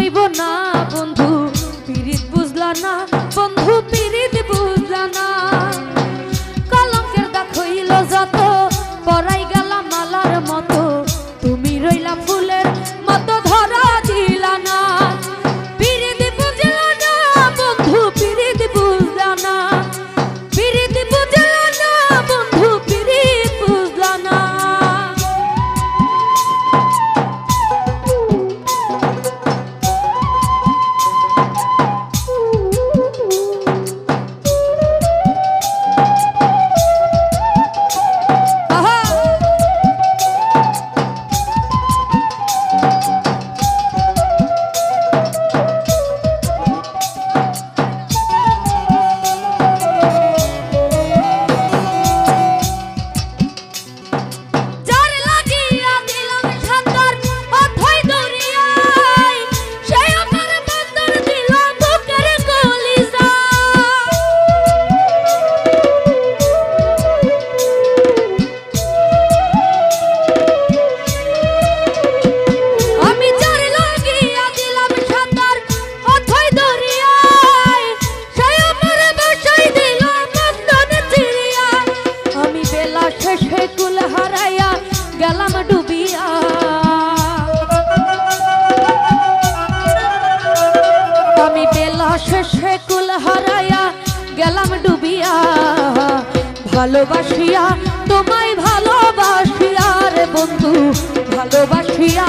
হইব না বন্ধু পিরিত বুঝলা না, বন্ধু পিরিত বুঝলা না। কলঙ্কের দাগ হইল যত, পরাই গেলাম মালার মতো, তুমি রইলা ফুলের মতো ধরা দিলা না। পিরিত বুঝলা না বন্ধু পিরিত বুঝলা না, পিরিত বুঝলা না বন্ধু পিরিত বুঝলা না। গেলাম ডুবিয়া আমি বেলা শেষে কুল হারাইয়া গেলাম ডুবিয়া, ভালোবাসিয়া তোমায় ভালোবাসিয়া রে বন্ধু ভালোবাসিয়া